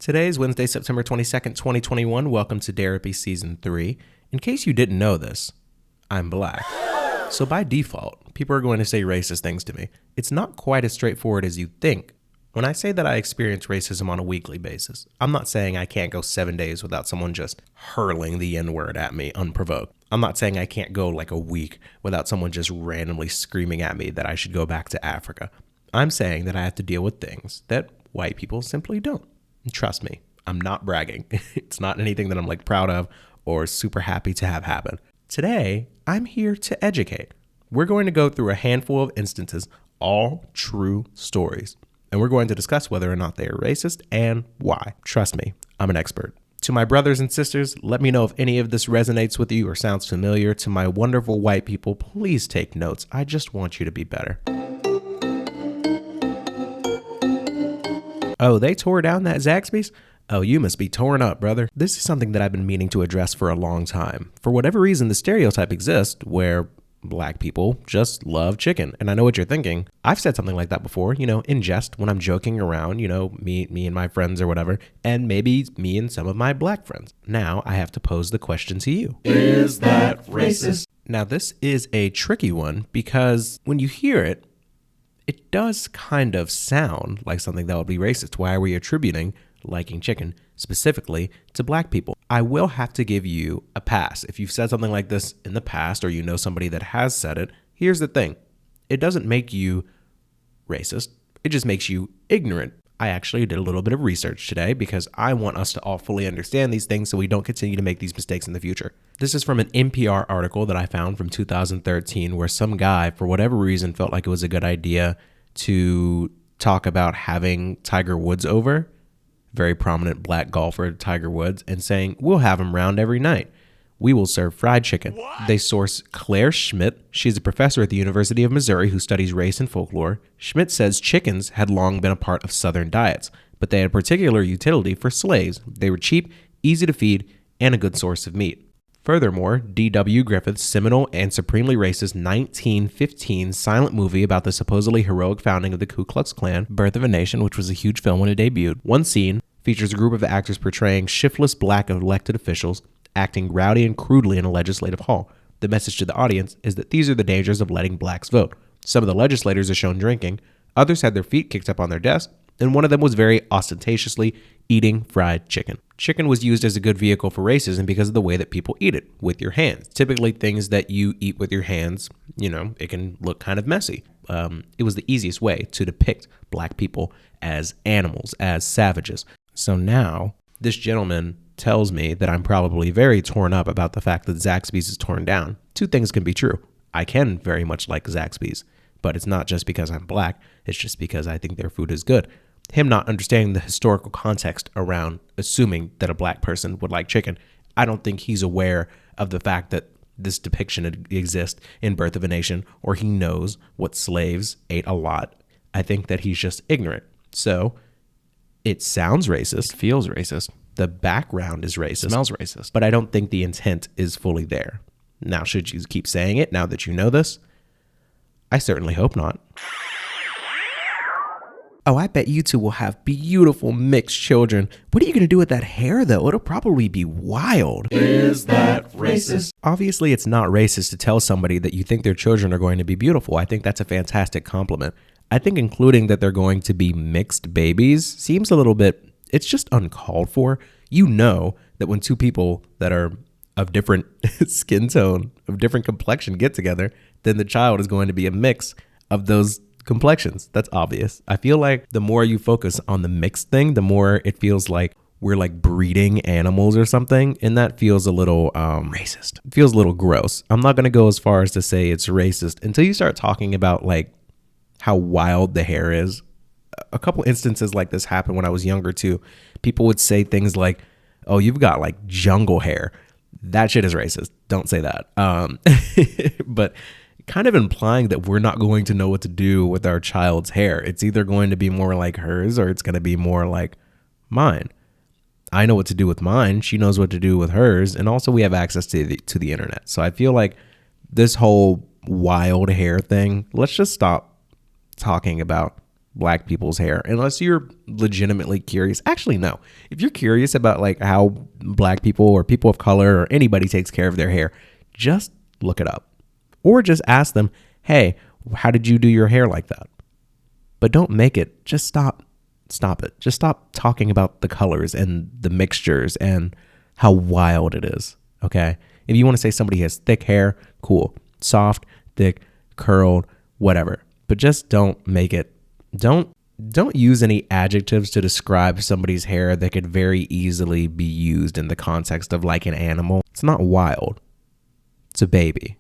Today is Wednesday, September 22nd, 2021. Welcome to Derapy Season 3. In case you didn't know this, I'm black. So by default, people are going to say racist things to me. It's not quite as straightforward as you think. When I say that I experience racism on a weekly basis, I'm not saying I can't go 7 days without someone just hurling the N-word at me unprovoked. I'm not saying I can't go like a week without someone just randomly screaming at me that I should go back to Africa. I'm saying that I have to deal with things that white people simply don't. And trust me, I'm not bragging. It's not anything that I'm like proud of or super happy to have happen. Today, I'm here to educate. We're going to go through a handful of instances, all true stories, and we're going to discuss whether or not they are racist and why. Trust me, I'm an expert. To my brothers and sisters, let me know if any of this resonates with you or sounds familiar. To my wonderful white people, please take notes. I just want you to be better. Oh, they tore down that Zaxby's? Oh, you must be torn up, brother. This is something that I've been meaning to address for a long time. For whatever reason, the stereotype exists where black people just love chicken. And I know what you're thinking. I've said something like that before, in jest when I'm joking around, me and my friends or whatever, and maybe me and some of my black friends. Now I have to pose the question to you. Is that racist? Now, this is a tricky one because when you hear it, it does kind of sound like something that would be racist. Why are we attributing liking chicken specifically to black people? I will have to give you a pass. If you've said something like this in the past or you know somebody that has said it, here's the thing. It doesn't make you racist. It just makes you ignorant. I actually did a little bit of research today because I want us to all fully understand these things so we don't continue to make these mistakes in the future. This is from an NPR article that I found from 2013 where some guy, for whatever reason, felt like it was a good idea to talk about having Tiger Woods over, very prominent black golfer Tiger Woods, and saying, we'll have him round every night. We will serve fried chicken. What? They source Claire Schmidt. She's a professor at the University of Missouri who studies race and folklore. Schmidt says chickens had long been a part of Southern diets, but they had particular utility for slaves. They were cheap, easy to feed, and a good source of meat. Furthermore, D.W. Griffith's seminal and supremely racist 1915 silent movie about the supposedly heroic founding of the Ku Klux Klan, Birth of a Nation, which was a huge film when it debuted. One scene features a group of actors portraying shiftless black elected officials acting rowdy and crudely in a legislative hall. The message to the audience is that these are the dangers of letting blacks vote. Some of the legislators are shown drinking, others had their feet kicked up on their desk, and one of them was very ostentatiously eating fried chicken. Chicken was used as a good vehicle for racism because of the way that people eat it, with your hands. Typically things that you eat with your hands, it can look kind of messy. It was the easiest way to depict black people as animals, as savages. So now this gentleman tells me that I'm probably very torn up about the fact that Zaxby's is torn down. Two things can be true. I can very much like Zaxby's, but it's not just because I'm black. It's just because I think their food is good. Him not understanding the historical context around assuming that a black person would like chicken, I don't think he's aware of the fact that this depiction exists in Birth of a Nation, or he knows what slaves ate a lot. I think that he's just ignorant. So it sounds racist. It feels racist. The background is racist. It smells racist. But I don't think the intent is fully there. Now, should you keep saying it now that you know this? I certainly hope not. Oh, I bet you two will have beautiful mixed children. What are you going to do with that hair, though? It'll probably be wild. Is that racist? Obviously, it's not racist to tell somebody that you think their children are going to be beautiful. I think that's a fantastic compliment. I think including that they're going to be mixed babies seems a little bit, it's just uncalled for. You know that when two people that are of different skin tone, of different complexion get together, then the child is going to be a mix of those complexions. That's obvious. I feel like the more you focus on the mixed thing, the more it feels like we're like breeding animals or something. And that feels a little racist. It feels a little gross. I'm not going to go as far as to say it's racist until you start talking about like how wild the hair is. A couple instances like this happened when I was younger too. People would say things like, oh, you've got like jungle hair. That shit is racist. Don't say that. But kind of implying that we're not going to know what to do with our child's hair. It's either going to be more like hers or it's going to be more like mine. I know what to do with mine. She knows what to do with hers. And also we have access to the internet. So I feel like this whole wild hair thing, let's just stop talking about black people's hair unless you're legitimately curious. Actually, no. If you're curious about like how black people or people of color or anybody takes care of their hair, just look it up. Or just ask them, hey, how did you do your hair like that? But don't make it. Just stop it. Just stop talking about the colors and the mixtures and how wild it is. Okay. If you want to say somebody has thick hair, cool. Soft, thick, curled, whatever. But just don't make it. Don't use any adjectives to describe somebody's hair that could very easily be used in the context of like an animal. It's not wild. It's a baby.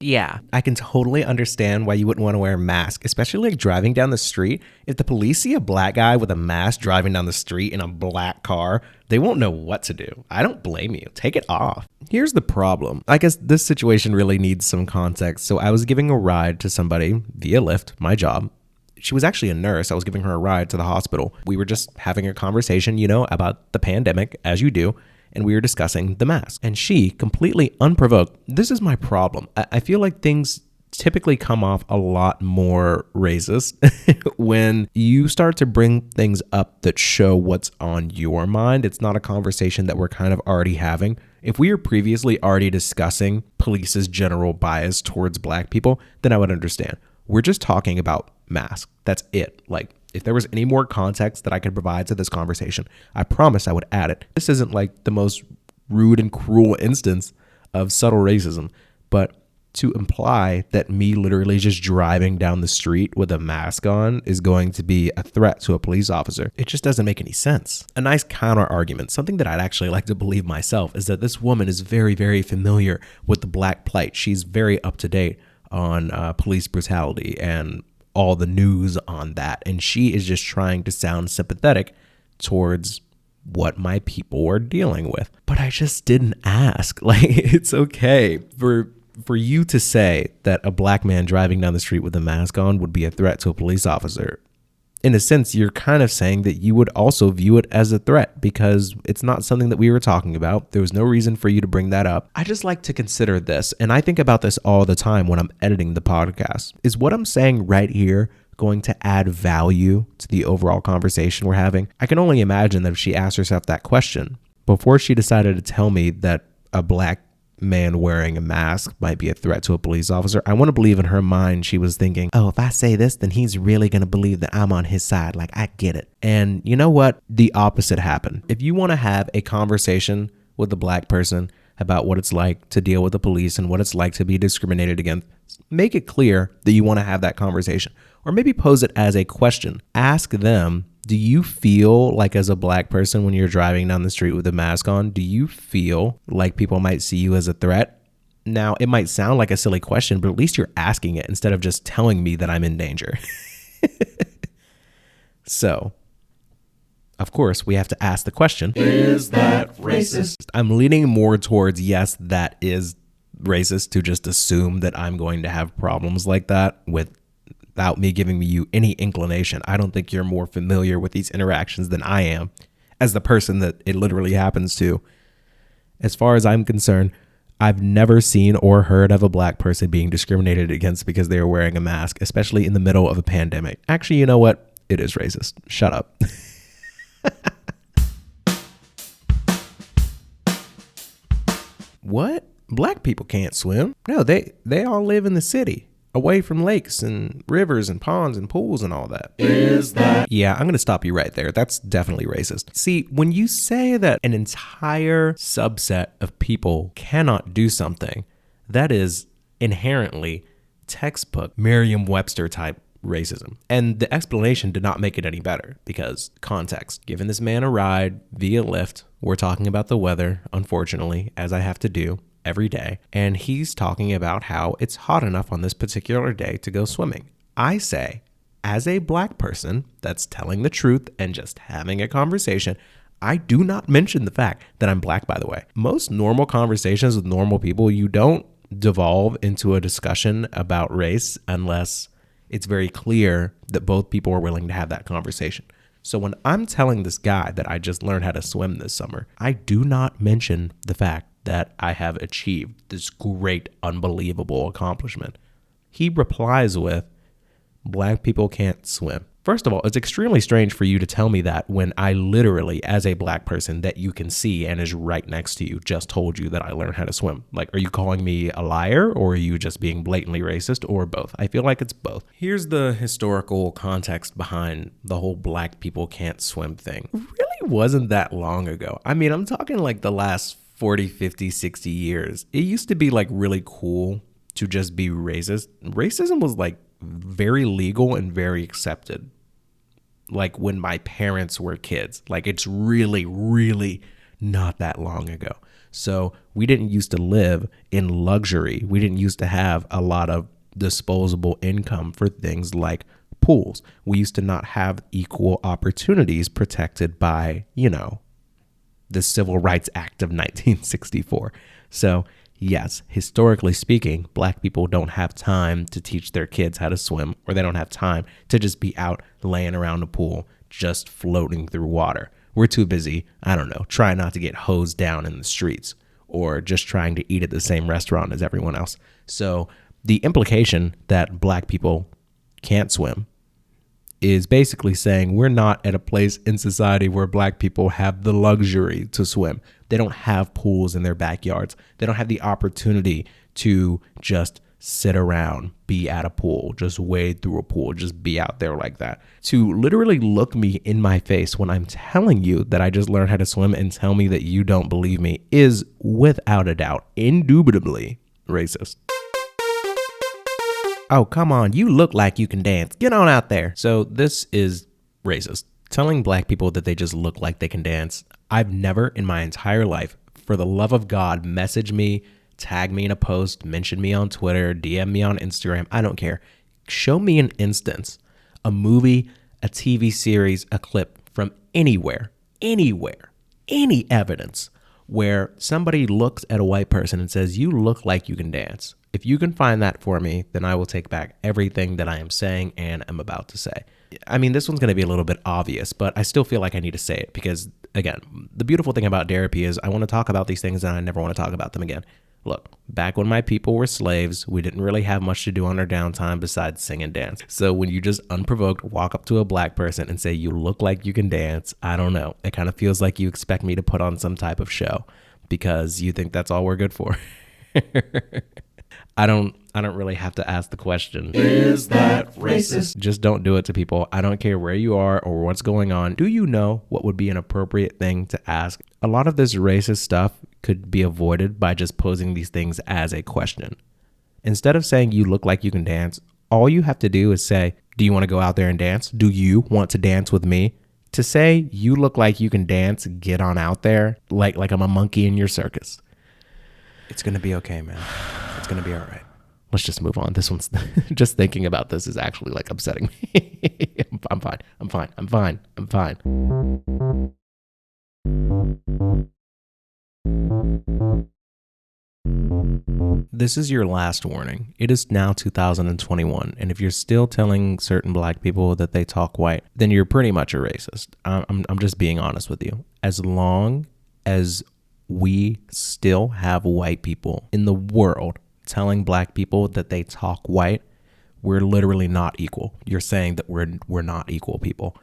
Yeah, I can totally understand why you wouldn't want to wear a mask, especially like driving down the street. If the police see a black guy with a mask driving down the street in a black car, they won't know what to do. I don't blame you. Take it off. Here's the problem. I guess this situation really needs some context. So I was giving a ride to somebody via Lyft, my job. She was actually a nurse. I was giving her a ride to the hospital. We were just having a conversation, about the pandemic, as you do. And we were discussing the mask. And she, completely unprovoked, this is my problem. I feel like things typically come off a lot more racist when you start to bring things up that show what's on your mind. It's not a conversation that we're kind of already having. If we were previously already discussing police's general bias towards black people, then I would understand. We're just talking about masks. That's it. Like, if there was any more context that I could provide to this conversation, I promise I would add it. This isn't like the most rude and cruel instance of subtle racism, but to imply that me literally just driving down the street with a mask on is going to be a threat to a police officer, it just doesn't make any sense. A nice counter argument, something that I'd actually like to believe myself, is that this woman is very, very familiar with the black plight. She's very up to date on police brutality and all the news on that. And she is just trying to sound sympathetic towards what my people are dealing with. But I just didn't ask. Like, it's okay for you to say that a black man driving down the street with a mask on would be a threat to a police officer. In a sense, you're kind of saying that you would also view it as a threat because it's not something that we were talking about. There was no reason for you to bring that up. I just like to consider this, and I think about this all the time when I'm editing the podcast. Is what I'm saying right here going to add value to the overall conversation we're having? I can only imagine that if she asked herself that question before she decided to tell me that a black man wearing a mask might be a threat to a police officer, I want to believe in her mind she was thinking, oh, if I say this, then he's really going to believe that I'm on his side. Like, I get it. And you know what? The opposite happened. If you want to have a conversation with a black person about what it's like to deal with the police and what it's like to be discriminated against, make it clear that you want to have that conversation. Or maybe pose it as a question. Ask them, do you feel like as a black person when you're driving down the street with a mask on, do you feel like people might see you as a threat? Now, it might sound like a silly question, but at least you're asking it instead of just telling me that I'm in danger. So, of course, we have to ask the question, Is that racist? I'm leaning more towards yes, that is racist, to just assume that I'm going to have problems like that without me giving you any inclination. I don't think you're more familiar with these interactions than I am as the person that it literally happens to. As far as I'm concerned, I've never seen or heard of a black person being discriminated against because they were wearing a mask, especially in the middle of a pandemic. Actually, you know what? It is racist. Shut up. What? Black people can't swim? No, they all live in the city, away from lakes and rivers and ponds and pools and all that. Is that? Yeah, I'm going to stop you right there. That's definitely racist. See, when you say that an entire subset of people cannot do something, that is inherently textbook Merriam-Webster type racism. And the explanation did not make it any better because context. Giving this man a ride via Lyft, we're talking about the weather, unfortunately, as I have to do every day. And he's talking about how it's hot enough on this particular day to go swimming. I say, as a black person that's telling the truth and just having a conversation, I do not mention the fact that I'm black, by the way. Most normal conversations with normal people, you don't devolve into a discussion about race unless it's very clear that both people are willing to have that conversation. So when I'm telling this guy that I just learned how to swim this summer, I do not mention the fact that I have achieved this great, unbelievable accomplishment. He replies with, black people can't swim. First of all, it's extremely strange for you to tell me that when I literally, as a black person that you can see and is right next to you, just told you that I learned how to swim. Like, are you calling me a liar, or are you just being blatantly racist, or both? I feel like it's both. Here's the historical context behind the whole black people can't swim thing. It really wasn't that long ago. I mean, I'm talking like the last 40, 50, 60 years. It used to be like really cool to just be racist. Racism was like very legal and very accepted. Like when my parents were kids, like it's really, really not that long ago. So we didn't used to live in luxury. We didn't used to have a lot of disposable income for things like pools. We used to not have equal opportunities protected by, the Civil Rights Act of 1964. So yes, historically speaking, black people don't have time to teach their kids how to swim, or they don't have time to just be out laying around a pool, just floating through water. We're too busy, I don't know, trying not to get hosed down in the streets, or just trying to eat at the same restaurant as everyone else. So the implication that black people can't swim is basically saying we're not at a place in society where black people have the luxury to swim. They don't have pools in their backyards. They don't have the opportunity to just sit around, be at a pool, just wade through a pool, just be out there like that. To literally look me in my face when I'm telling you that I just learned how to swim and tell me that you don't believe me is without a doubt, indubitably racist. Oh, come on, you look like you can dance. Get on out there. So this is racist. Telling black people that they just look like they can dance. I've never in my entire life, for the love of God, message me, tag me in a post, mention me on Twitter, DM me on Instagram. I don't care. Show me an instance, a movie, a TV series, a clip from anywhere, any evidence where somebody looks at a white person and says, you look like you can dance. If you can find that for me, then I will take back everything that I am saying and am about to say. I mean, this one's going to be a little bit obvious, but I still feel like I need to say it because, again, the beautiful thing about Derapy is I want to talk about these things and I never want to talk about them again. Look, back when my people were slaves, we didn't really have much to do on our downtime besides sing and dance. So when you just unprovoked walk up to a black person and say, you look like you can dance, I don't know. It kind of feels like you expect me to put on some type of show because you think that's all we're good for. I don't really have to ask the question. Is that racist? Just don't do it to people. I don't care where you are or what's going on. Do you know what would be an appropriate thing to ask? A lot of this racist stuff could be avoided by just posing these things as a question. Instead of saying you look like you can dance, all you have to do is say, do you want to go out there and dance? Do you want to dance with me? To say you look like you can dance, get on out there like I'm a monkey in your circus. It's going to be okay, man. It's going to be all right. Let's just move on. This one's just thinking about this is actually like upsetting me. I'm fine. This is your last warning. It is now 2021, and if you're still telling certain black people that they talk white, then you're pretty much a racist. I'm just being honest with you. As long as we still have white people in the world telling black people that they talk white, we're literally not equal. You're saying that we're not equal people.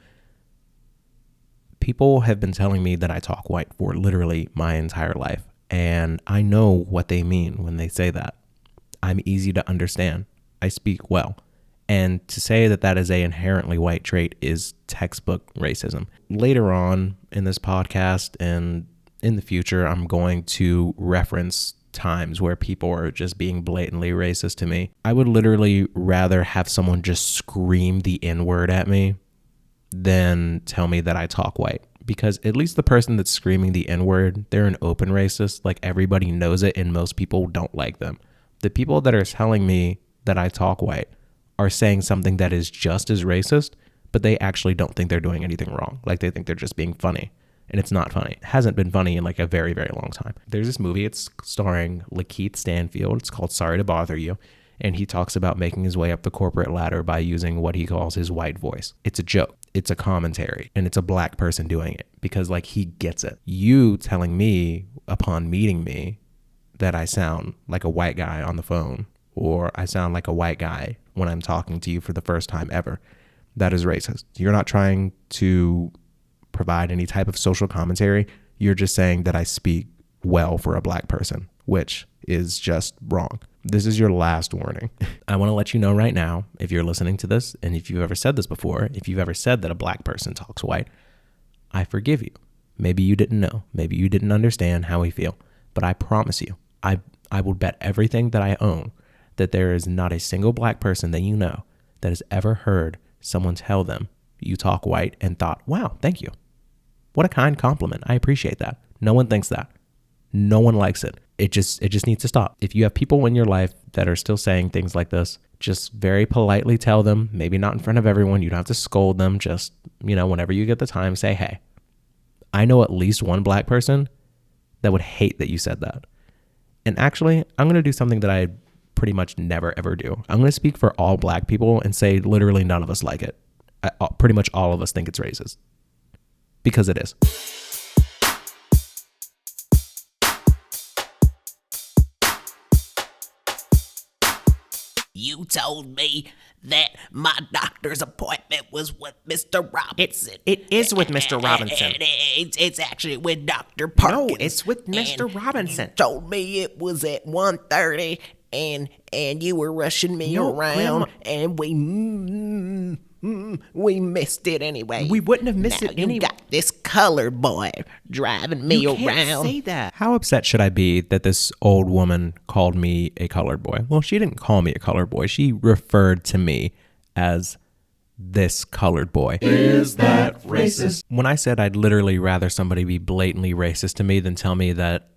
People have been telling me that I talk white for literally my entire life, and I know what they mean when they say that. I'm easy to understand. I speak well. And to say that that is a inherently white trait is textbook racism. Later on in this podcast and in the future, I'm going to reference times where people are just being blatantly racist to me. I would literally rather have someone just scream the N-word at me than tell me that I talk white. Because at least the person that's screaming the N-word, they're an open racist. Like everybody knows it and most people don't like them. The people that are telling me that I talk white are saying something that is just as racist, but they actually don't think they're doing anything wrong. Like they think they're just being funny. And it's not funny. It hasn't been funny in like a very, very long time. There's this movie, it's starring Lakeith Stanfield. It's called Sorry to Bother You. And he talks about making his way up the corporate ladder by using what he calls his white voice. It's a joke. It's a commentary. And it's a black person doing it because like he gets it. You telling me upon meeting me that I sound like a white guy on the phone or I sound like a white guy when I'm talking to you for the first time ever. That is racist. You're not trying to provide any type of social commentary. You're just saying that I speak well for a black person, which is just wrong. This is your last warning. I want to let you know right now, if you're listening to this, and if you've ever said this before, if you've ever said that a black person talks white, I forgive you. Maybe you didn't know. Maybe you didn't understand how we feel. But I promise you, I will bet everything that I own that there is not a single black person that you know that has ever heard someone tell them you talk white and thought, wow, thank you. What a kind compliment. I appreciate that. No one thinks that. No one likes it. It just needs to stop. If you have people in your life that are still saying things like this, just very politely tell them, maybe not in front of everyone. You don't have to scold them. Just, whenever you get the time, say, hey, I know at least one black person that would hate that you said that. And actually, I'm going to do something that I pretty much never, ever do. I'm going to speak for all black people and say literally none of us like it. Pretty much all of us think it's racist. Because it is. You told me that my doctor's appointment was with Mr. Robinson. It is with Mr. Robinson. It's actually with Dr. Parkins. No, it's with Mr. Robinson. You told me it was at 1:30, and you were rushing me around, and we missed it anyway. We wouldn't have missed now it you anyway. got this colored boy driving me You around. can't say that. How upset should I be that this old woman called me a colored boy? Well, she didn't call me a colored boy. She referred to me as this colored boy. Is that racist? When I said I'd literally rather somebody be blatantly racist to me than tell me that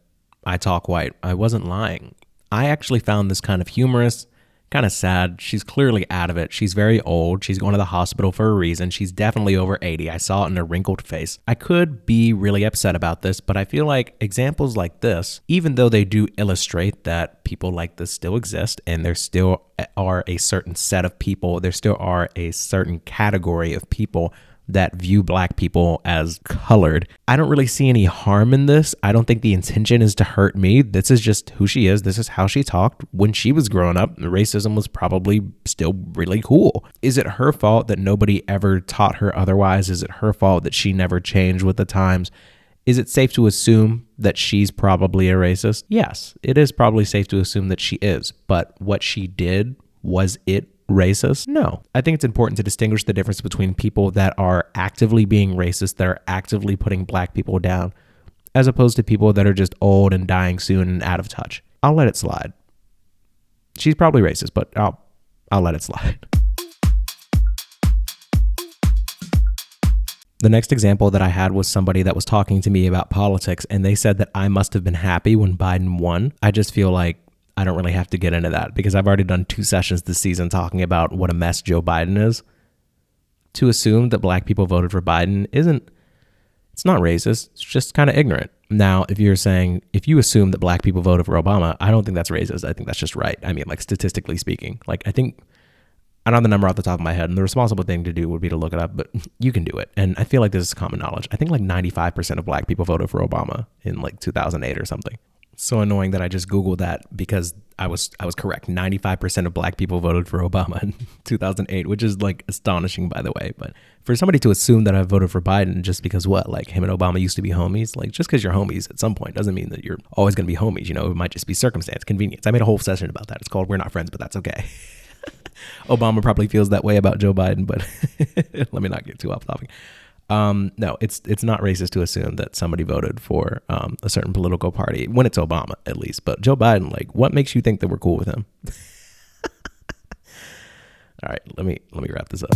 I talk white, I wasn't lying. I actually found this kind of humorous, kind of sad. She's clearly out of it. She's very old. She's going to the hospital for a reason. She's definitely over 80. I saw it in her wrinkled face. I could be really upset about this, but I feel like examples like this, even though they do illustrate that people like this still exist and there still are a certain set of people, there still are a certain category of people that view black people as colored. I don't really see any harm in this. I don't think the intention is to hurt me. This is just who she is. This is how she talked when she was growing up. Racism was probably still really cool. Is it her fault that nobody ever taught her otherwise? Is it her fault that she never changed with the times? Is it safe to assume that she's probably a racist? Yes, it is probably safe to assume that she is. But what she did, was it racist? No. I think it's important to distinguish the difference between people that are actively being racist, that are actively putting black people down, as opposed to people that are just old and dying soon and out of touch. I'll let it slide. She's probably racist, but I'll let it slide. The next example that I had was somebody that was talking to me about politics, and they said that I must have been happy when Biden won. I just feel like I don't really have to get into that because I've already done 2 sessions this season talking about what a mess Joe Biden is. To assume that black people voted for Biden it's not racist. It's just kind of ignorant. Now, if you assume that black people voted for Obama, I don't think that's racist. I think that's just right. I mean, like statistically speaking, I don't have the number off the top of my head, and the responsible thing to do would be to look it up, but you can do it. And I feel like this is common knowledge. I think 95% of black people voted for Obama in 2008 or something. So annoying that I just Googled that because I was correct. 95% of black people voted for Obama in 2008, which is astonishing, by the way. But for somebody to assume that I voted for Biden just because him and Obama used to be homies, just because you're homies at some point doesn't mean that you're always going to be homies. It might just be circumstance, convenience. I made a whole session about that. It's called We're Not Friends, but that's okay. Obama probably feels that way about Joe Biden, but let me not get too off topic. No, it's not racist to assume that somebody voted for a certain political party when it's Obama, at least. But Joe Biden, what makes you think that we're cool with him? All right, let me wrap this up.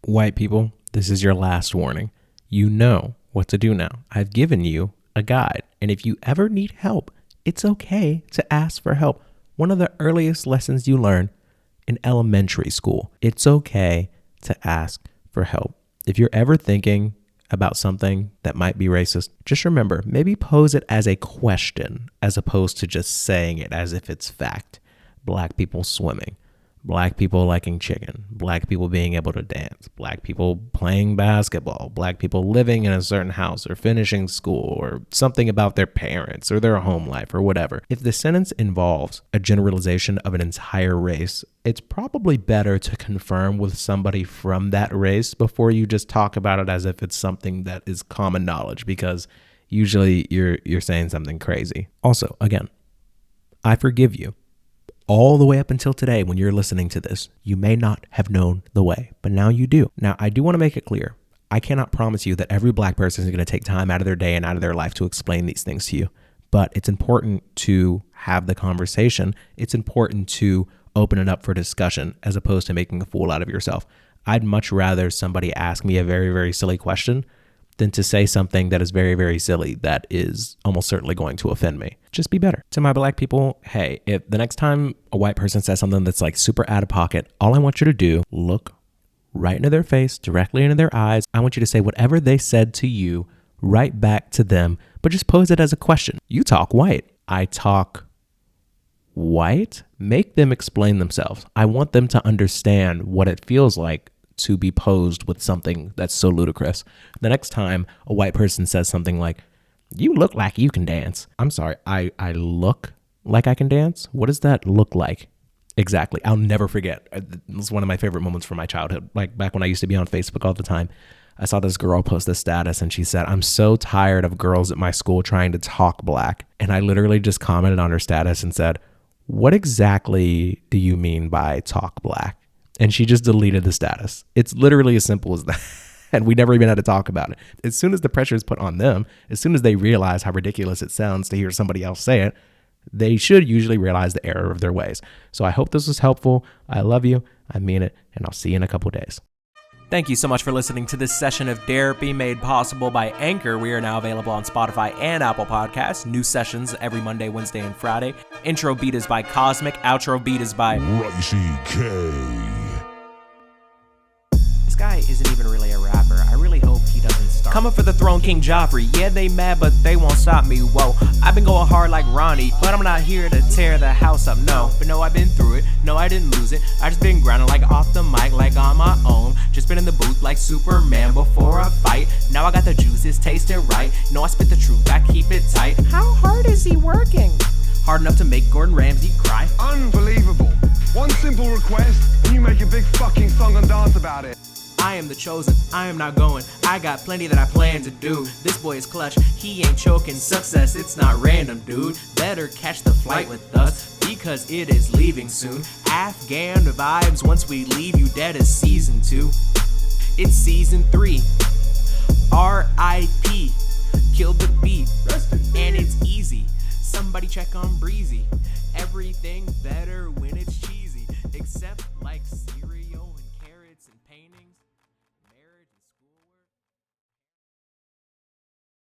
White people, this is your last warning. You know what to do now. I've given you a guide, and if you ever need help, it's okay to ask for help. One of the earliest lessons you learn in elementary school, it's okay to ask for help. If you're ever thinking about something that might be racist, just remember, maybe pose it as a question as opposed to just saying it as if it's fact. Black people swimming, Black people liking chicken, black people being able to dance, black people playing basketball, black people living in a certain house or finishing school or something about their parents or their home life or whatever. If the sentence involves a generalization of an entire race, it's probably better to confirm with somebody from that race before you just talk about it as if it's something that is common knowledge, because usually you're saying something crazy. Also, again, I forgive you. All the way up until today, when you're listening to this, you may not have known the way, but now you do. Now, I do want to make it clear. I cannot promise you that every black person is going to take time out of their day and out of their life to explain these things to you, but it's important to have the conversation. It's important to open it up for discussion as opposed to making a fool out of yourself. I'd much rather somebody ask me a very, very silly question than to say something that is very, very silly that is almost certainly going to offend me. Just be better. To my black people, hey, if the next time a white person says something that's like super out of pocket, all I want you to do, look right into their face, directly into their eyes. I want you to say whatever they said to you right back to them, but just pose it as a question. You talk white. I talk white. Make them explain themselves. I want them to understand what it feels like to be posed with something that's so ludicrous. The next time a white person says something like, you look like you can dance. I'm sorry, I look like I can dance? What does that look like? Exactly. I'll never forget. It was one of my favorite moments from my childhood. Like back when I used to be on Facebook all the time, I saw this girl post this status and she said, I'm so tired of girls at my school trying to talk black. And I literally just commented on her status and said, what exactly do you mean by talk black? And she just deleted the status. It's literally as simple as that. And we never even had to talk about it. As soon as the pressure is put on them, as soon as they realize how ridiculous it sounds to hear somebody else say it, they should usually realize the error of their ways. So I hope this was helpful. I love you. I mean it. And I'll see you in a couple days. Thank you so much for listening to this session of Derapy made possible by Anchor. We are now available on Spotify and Apple Podcasts. New sessions every Monday, Wednesday, and Friday. Intro beat is by Cosmic. Outro beat is by Ricey K. This guy isn't even really a rapper. I really hope he doesn't start. Coming for the throne, King Joffrey. Yeah, they mad, but they won't stop me. Whoa, I've been going hard like Ronnie, but I'm not here to tear the house up. No, but no, I've been through it. No, I didn't lose it. I just been grinding like off the mic, like on my own. Just been in the booth like Superman before a fight. Now I got the juices tasting right. No, I spit the truth, I keep it tight. How hard is he working? Hard enough to make Gordon Ramsay cry. Unbelievable. One simple request, and you make a big fucking song and dance about it. I am the chosen, I am not going. I got plenty that I plan to do. This boy is clutch, he ain't choking. Success, it's not random, dude. Better catch the flight with us, because it is leaving soon. Afghan vibes, once we leave you dead as season 2. It's season 3. R.I.P. Killed the beat, and it's easy. Somebody check on Breezy. Everything better when it's cheesy, except like